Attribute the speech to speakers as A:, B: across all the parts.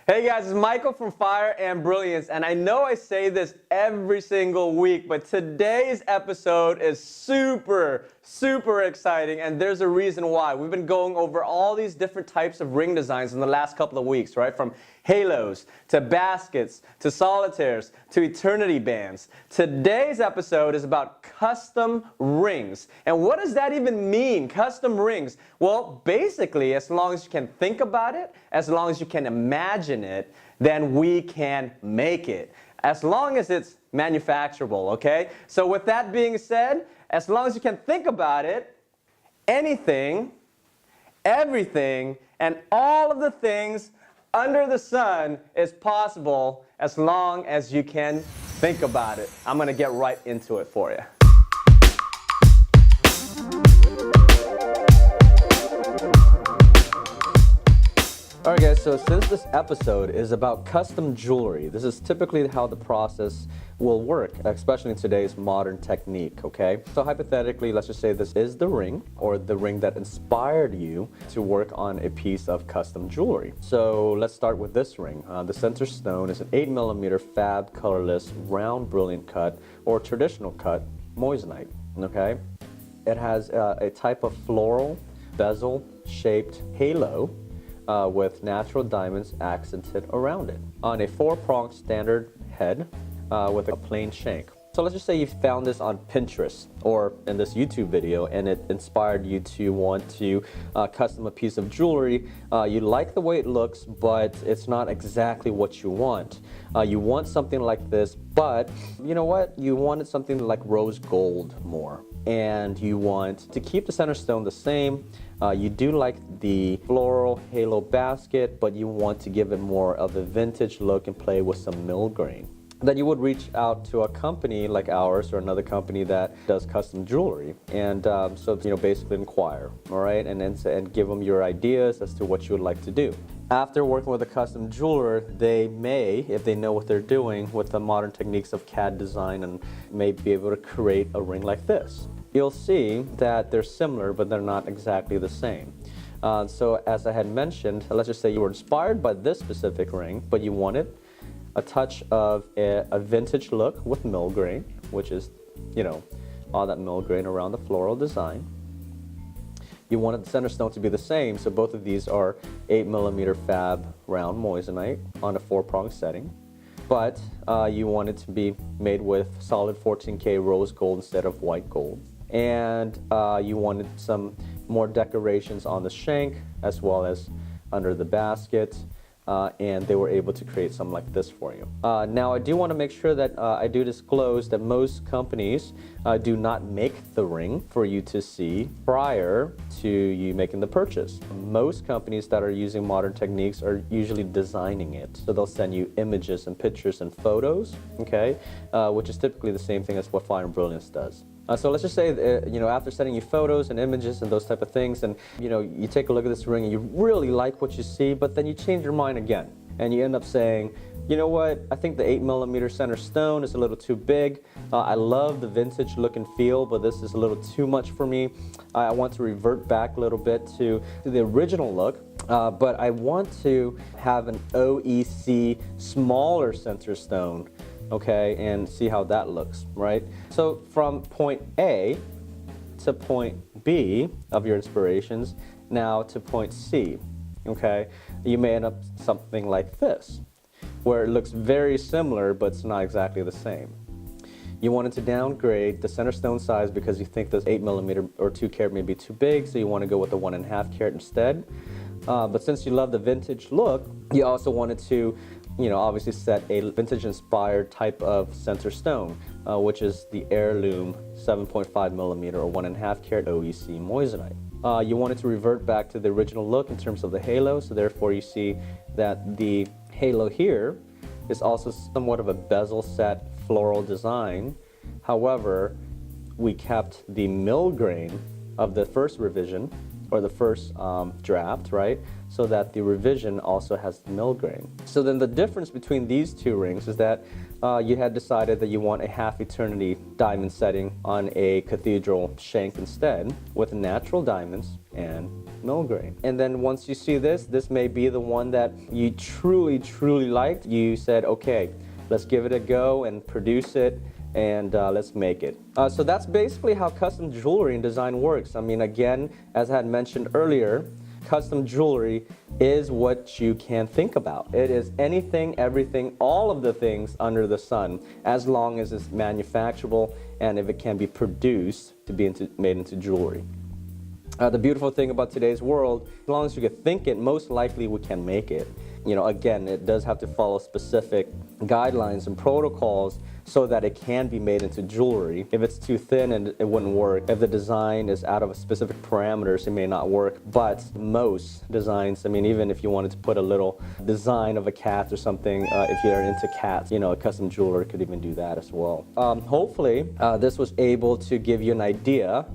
A: Hey guys, it's Michael from Fire and Brilliance, and I know I say this every single week, but today's episode is super exciting, and there's a reason why. We've been going over all these different types of ring designs in the last couple of weeks, right? From halos, to baskets, to solitaires, to eternity bands. Today's episode is about custom rings. And what does that even mean, custom rings? Well, basically, as long as you can think about it, as long as you can imagine it, then we can make it. As long as it's manufacturable, okay? So with that being said, as long as you can think about it, anything, everything, and all of the things under the sun is possible as long as you can think about it. I'm gonna get right into it for you. Alright guys, so since this episode is about custom jewelry, this is typically how the process will work, especially in today's modern technique, okay? So hypothetically, let's just say this is the ring, or the ring that inspired you to work on a piece of custom jewelry. So let's start with this ring. The center stone is an 8mm fab colorless round brilliant cut, or traditional cut, moissanite, okay? It has a type of floral bezel shaped halo with natural diamonds accented around it on a 4-pronged standard head with a plain shank. So let's just say you found this on Pinterest or in this YouTube video, and it inspired you to want to custom a piece of jewelry. You like the way it looks, but it's not exactly what you want. You want something like this, but you know what? You wanted something like rose gold more, and you want to keep the center stone the same. You do like the floral halo basket, but you want to give it more of a vintage look and play with some mill grain. Then you would reach out to a company like ours or another company that does custom jewelry, and so basically inquire, all right, and give them your ideas as to what you would like to do. After working with a custom jeweler, they may, if they know what they're doing with the modern techniques of CAD design, and may be able to create a ring like this. You'll see that they're similar, but they're not exactly the same. So as I had mentioned, let's just say you were inspired by this specific ring, but you wanted a touch of a vintage look with mill grain, which is, all that mill grain around the floral design. You wanted the center stone to be the same, so both of these are 8mm fab round moissanite on a 4-pronged setting. But you want it to be made with solid 14K rose gold instead of white gold. And you wanted some more decorations on the shank as well as under the basket. And they were able to create something like this for you. Now I do want to make sure that I do disclose that most companies do not make the ring for you to see prior to you making the purchase. Most companies that are using modern techniques are usually designing it. So they'll send you images and pictures and photos, okay, which is typically the same thing as what Fire and Brilliance does. So let's just say, after sending you photos and images and those type of things, and you take a look at this ring and you really like what you see, but then you change your mind again, and you end up saying, you know what, I think the 8mm center stone is a little too big. I love the vintage look and feel, but this is a little too much for me. I want to revert back a little bit to the original look, but I want to have an OEC smaller center stone. Okay, and see how that looks, right? So from point A to point B of your inspirations, now to point C, okay? You may end up something like this, where it looks very similar, but it's not exactly the same. You wanted to downgrade the center stone size because you think this 8mm or 2 carat may be too big, so you want to go with the 1.5 carat instead. But since you love the vintage look, you also wanted to obviously set a vintage-inspired type of center stone, which is the heirloom 7.5mm or 1.5 carat OEC moissanite. You wanted to revert back to the original look in terms of the halo, so therefore you see that the halo here is also somewhat of a bezel set floral design. However, we kept the mill grain of the first revision, or the first draft, right? so that the revision also has the mill grain. So then the difference between these two rings is that you had decided that you want a half eternity diamond setting on a cathedral shank instead with natural diamonds and mill grain. And then once you see this may be the one that you truly liked. You said, okay, let's give it a go and produce it, and let's make it. So that's basically how custom jewelry and design works. I mean, again, as I had mentioned earlier, custom jewelry is what you can think about. It is anything, everything, all of the things under the sun, as long as it's manufacturable and if it can be produced to be made into jewelry. The beautiful thing about today's world, as long as you can think it, most likely we can make it. You know, again, it does have to follow specific guidelines and protocols so that it can be made into jewelry. If it's too thin, and it wouldn't work. If the design is out of specific parameters, it may not work. But most designs, I mean, even if you wanted to put a little design of a cat or something, if you're into cats, you know, a custom jeweler could even do that as well. Hopefully, this was able to give you an idea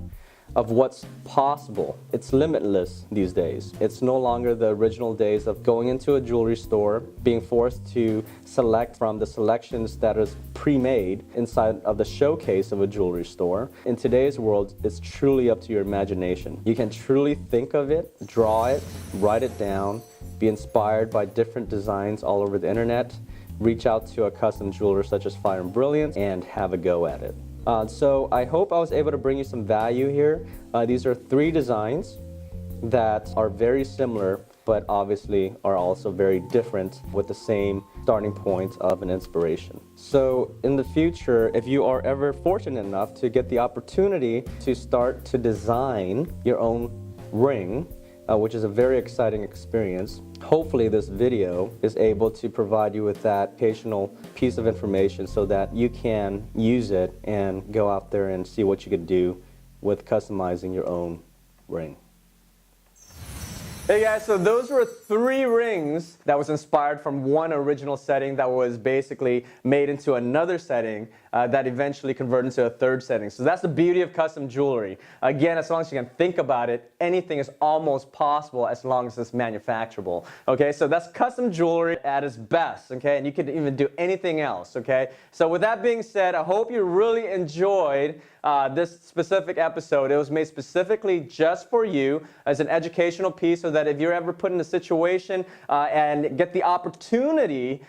A: of what's possible. It's limitless these days. It's no longer the original days of going into a jewelry store, being forced to select from the selections that is pre-made inside of the showcase of a jewelry store. In today's world, it's truly up to your imagination. You can truly think of it, draw it, write it down, be inspired by different designs all over the internet, reach out to a custom jeweler such as Fire and Brilliance, and have a go at it. So I hope I was able to bring you some value here. These are 3 designs that are very similar, but obviously are also very different with the same starting point of an inspiration. So in the future, if you are ever fortunate enough to get the opportunity to start to design your own ring, which is a very exciting experience. Hopefully this video is able to provide you with that occasional piece of information so that you can use it and go out there and see what you could do with customizing your own ring. Hey guys, so those were 3 rings that was inspired from one original setting that was basically made into another setting that eventually converted into a 3rd setting. So that's the beauty of custom jewelry. Again, as long as you can think about it, anything is almost possible as long as it's manufacturable. Okay, so that's custom jewelry at its best, okay? And you can even do anything else, okay? So with that being said, I hope you really enjoyed this specific episode. It was made specifically just for you as an educational piece so that if you're ever put in a situation and get the opportunity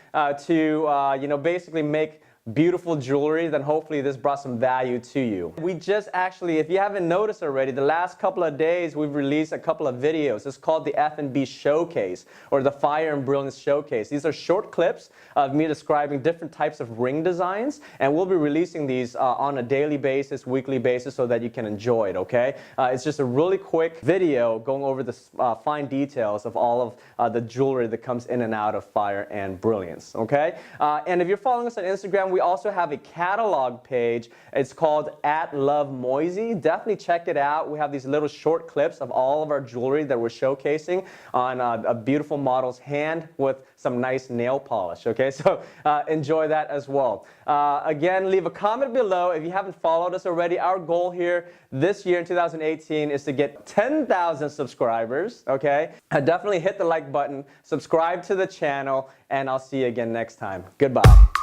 A: to, you know, basically make beautiful jewelry, then hopefully this brought some value to you. We just actually, if you haven't noticed already, the last couple of days we've released a couple of videos. It's called the F&B Showcase or the Fire and Brilliance Showcase. These are short clips of me describing different types of ring designs, and we'll be releasing these on a daily basis, weekly basis, so that you can enjoy it, okay? It's just a really quick video going over the fine details of all of the jewelry that comes in and out of Fire and Brilliance, okay? And if you're following us on Instagram, we also have a catalog page. It's called @LoveMoisey. Definitely check it out. We have these little short clips of all of our jewelry that we're showcasing on a beautiful model's hand with some nice nail polish. Okay, so enjoy that as well. Again, leave a comment below if you haven't followed us already. Our goal here this year in 2018 is to get 10,000 subscribers. Okay, definitely hit the like button, subscribe to the channel, and I'll see you again next time. Goodbye.